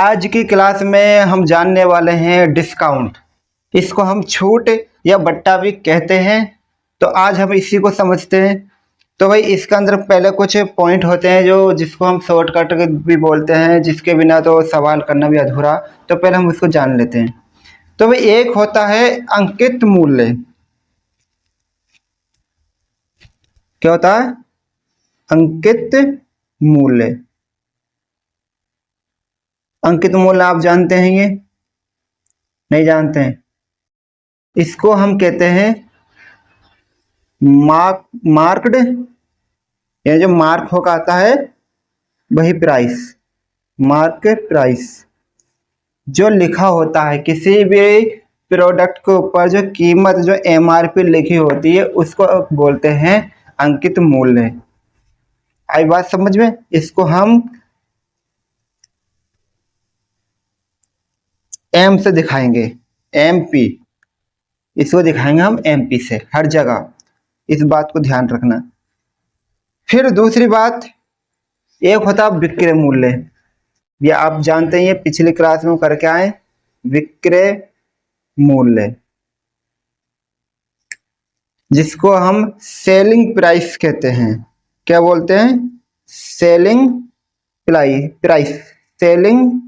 आज की क्लास में हम जानने वाले हैं डिस्काउंट। इसको हम छूट या बट्टा भी कहते हैं। तो आज हम इसी को समझते हैं। तो भाई इसके अंदर पहले कुछ पॉइंट होते हैं जो जिसको हम शॉर्टकट भी बोलते हैं, जिसके बिना तो सवाल करना भी अधूरा। तो पहले हम इसको जान लेते हैं। तो भाई एक होता है अंकित मूल्य। क्या होता है? अंकित मूल्य। अंकित मूल्य आप जानते हैं? ये नहीं जानते हैं? इसको हम कहते हैं मार्क्ड, ये जो मार्क होकर आता है वही प्राइस, मार्क प्राइस। जो लिखा होता है किसी भी प्रोडक्ट के ऊपर, जो कीमत जो एमआरपी लिखी होती है उसको बोलते हैं अंकित मूल्य। आई बात समझ में? इसको हम एम से दिखाएंगे, एमपी। इसको दिखाएंगे हम एमपी से हर जगह। इस बात को ध्यान रखना। फिर दूसरी बात, एक होता है विक्रय मूल्य। ये आप जानते हैं, पिछली क्लास में करके आए, विक्रय मूल्य, जिसको हम सेलिंग प्राइस कहते हैं। क्या बोलते हैं? सेलिंग प्राइस, सेलिंग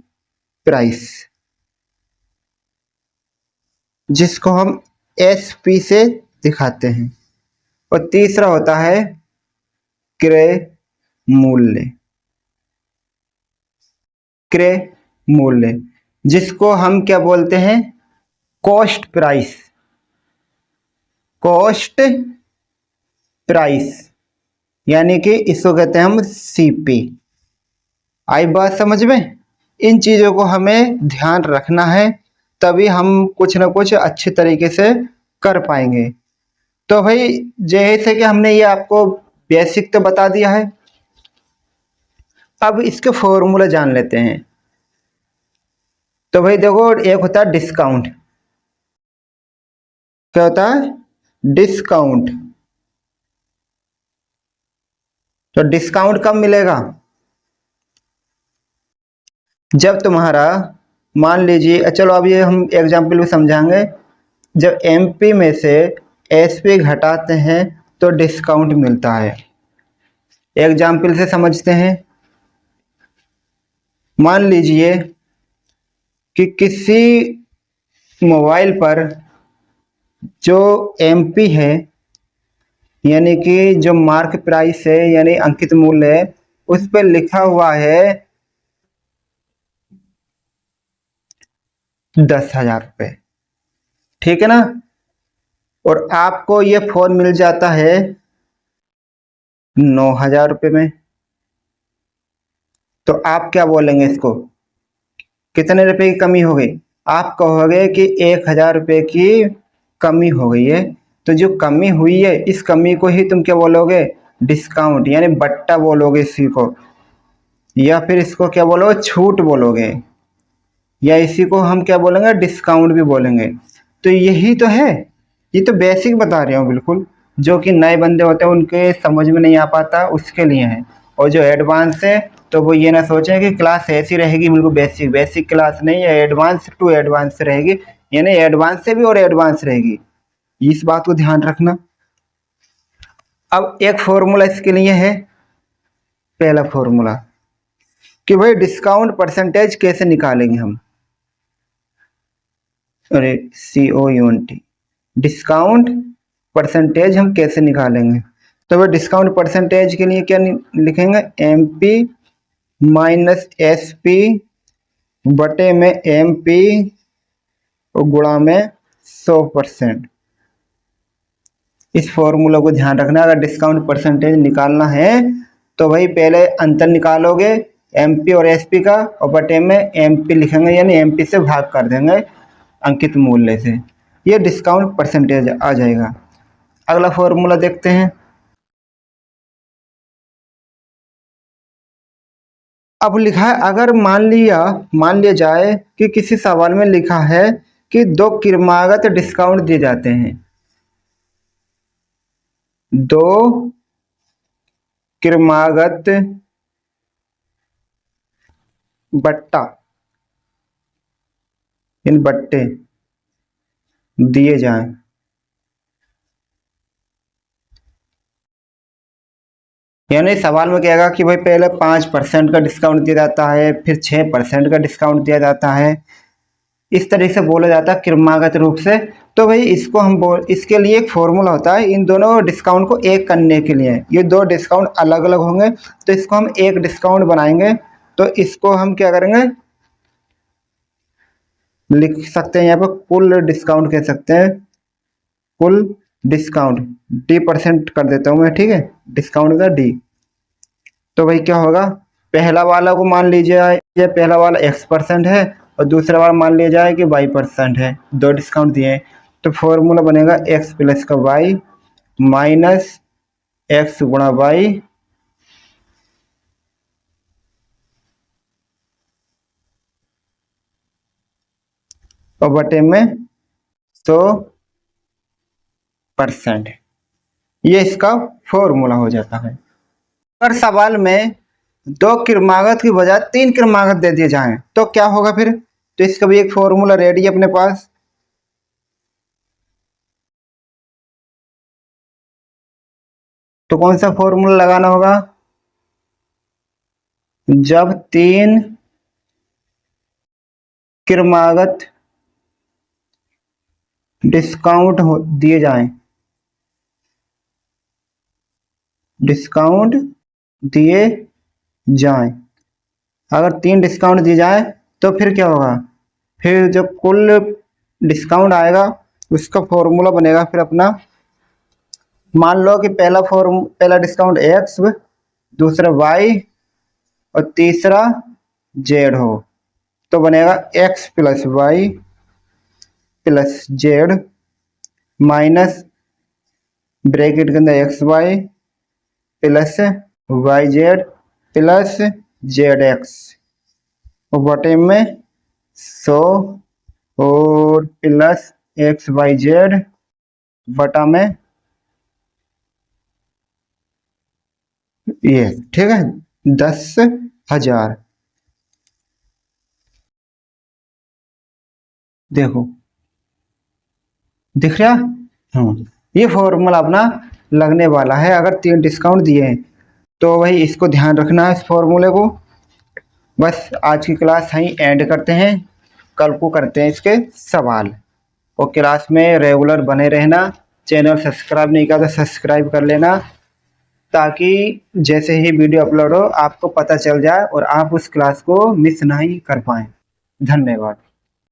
प्राइस, जिसको हम एसपी से दिखाते हैं। और तीसरा होता है क्रय मूल्य, क्रय मूल्य, जिसको हम क्या बोलते हैं? कॉस्ट प्राइस, कॉस्ट प्राइस, यानी कि इसको कहते हैं हम सीपी। आई बात समझ में? इन चीजों को हमें ध्यान रखना है, तभी हम कुछ ना कुछ अच्छे तरीके से कर पाएंगे। तो भाई जैसे कि हमने ये आपको बेसिक तो बता दिया है, अब इसके फॉर्मूला जान लेते हैं। तो भाई देखो, एक होता है डिस्काउंट। क्या होता है? डिस्काउंट। तो डिस्काउंट कब मिलेगा? जब तुम्हारा, मान लीजिए, चलो अब ये हम एग्जाम्पल भी समझाएंगे। जब एमपी में से एसपी घटाते हैं तो डिस्काउंट मिलता है। एग्जाम्पल से समझते हैं। मान लीजिए कि किसी मोबाइल पर जो एमपी है, यानी कि जो मार्क प्राइस है, यानी अंकित मूल्य है, उस पर लिखा हुआ है 10,000 रुपये। ठीक है ना? और आपको ये फोन मिल जाता है 9,000 रुपये में। तो आप क्या बोलेंगे? इसको कितने रुपए की कमी हो गई? आप कहोगे कि 1,000 रुपये की कमी हो गई है। तो जो कमी हुई है, इस कमी को ही तुम क्या बोलोगे? डिस्काउंट, यानी बट्टा बोलोगे इसी को, या फिर इसको क्या बोलोगे? छूट बोलोगे, या इसी को हम क्या बोलेंगे? डिस्काउंट भी बोलेंगे। तो यही तो है। ये तो बेसिक बता रहे हो बिल्कुल। जो कि नए बंदे होते हैं उनके समझ में नहीं आ पाता, उसके लिए है। और जो एडवांस है तो वो ये ना सोचें कि क्लास ऐसी रहेगी बिल्कुल बेसिक। बेसिक क्लास नहीं है, एडवांस टू एडवांस रहेगी, यानी एडवांस से भी और एडवांस रहेगी। इस बात को ध्यान रखना। अब एक फॉर्मूला इसके लिए है। पहला फॉर्मूला कि भाई डिस्काउंट परसेंटेज कैसे निकालेंगे हम। अरे COUNT, डिस्काउंट परसेंटेज हम कैसे निकालेंगे? तो वह डिस्काउंट परसेंटेज के लिए क्या लिखेंगे? MP माइनस SP बटे में MP और गुणा में 100%। इस फॉर्मूला को ध्यान रखना। अगर डिस्काउंट परसेंटेज निकालना है तो भाई पहले अंतर निकालोगे MP और SP का, और बटे में MP लिखेंगे, यानी MP से भाग कर देंगे अंकित मूल्य से। ये डिस्काउंट परसेंटेज आ जाएगा। अगला फॉर्मूला देखते हैं। अब लिखा है, अगर मान लिया जाए कि किसी सवाल में लिखा है कि 2 क्रमागत डिस्काउंट दिए जाते हैं। 2 क्रमागत बट्टा इन बट्टे दिए जाएं। यानी सवाल में कहेगा कि भाई पहले 5% का डिस्काउंट दिया जाता है, फिर 6% का डिस्काउंट दिया जाता है, इस तरह से बोला जाता है क्रमागत रूप से। तो भाई इसको हम इसके लिए एक फॉर्मूला होता है इन दोनों डिस्काउंट को एक करने के लिए। ये दो डिस्काउंट अलग अलग होंगे तो इसको हम एक डिस्काउंट बनाएंगे। तो इसको हम क्या करेंगे, लिख सकते हैं यहाँ पर कुल डिस्काउंट कह सकते हैं, कुल डिस्काउंट D% कर देता हूँ मैं, ठीक है, डिस्काउंट का D। तो भाई क्या होगा, पहला वाला को मान लीजिए पहला वाला X% है और दूसरा वाला मान लिया जाए कि Y% है, दो डिस्काउंट दिए हैं। तो फॉर्मूला बनेगा X प्लस का Y माइनस X गुणा Y और बटे में 100%। ये इसका फॉर्मूला हो जाता है। अगर सवाल में दो क्रमागत की बजाय 3 क्रमागत दे दिए जाएं तो क्या होगा फिर, तो इसका भी एक फॉर्मूला रेडी है अपने पास। तो कौन सा फॉर्मूला लगाना होगा, जब 3 क्रमागत डिस्काउंट दिए जाएं, डिस्काउंट दिए जाएं, अगर 3 डिस्काउंट दिए जाए तो फिर क्या होगा, फिर जो कुल डिस्काउंट आएगा उसका फॉर्मूला बनेगा फिर अपना। मान लो कि पहला डिस्काउंट X, दूसरा Y और तीसरा Z हो, तो बनेगा X plus Y plus Z minus bracket के अंदर XY plus YZ plus ZX और बटे में 100 और प्लस XYZ बटा में ये, ठीक है, 10,000। देखो दिख रहा, ये फॉर्मूला अपना लगने वाला है अगर 3 डिस्काउंट दिए हैं। तो भाई इसको ध्यान रखना है इस फॉर्मूले को। बस आज की क्लास यहीं एंड करते हैं, कल को करते हैं इसके सवाल। और क्लास में रेगुलर बने रहना, चैनल सब्सक्राइब नहीं किया तो सब्सक्राइब कर लेना ताकि जैसे ही वीडियो अपलोड हो आपको पता चल जाए और आप उस क्लास को मिस नहीं कर पाएँ। धन्यवाद।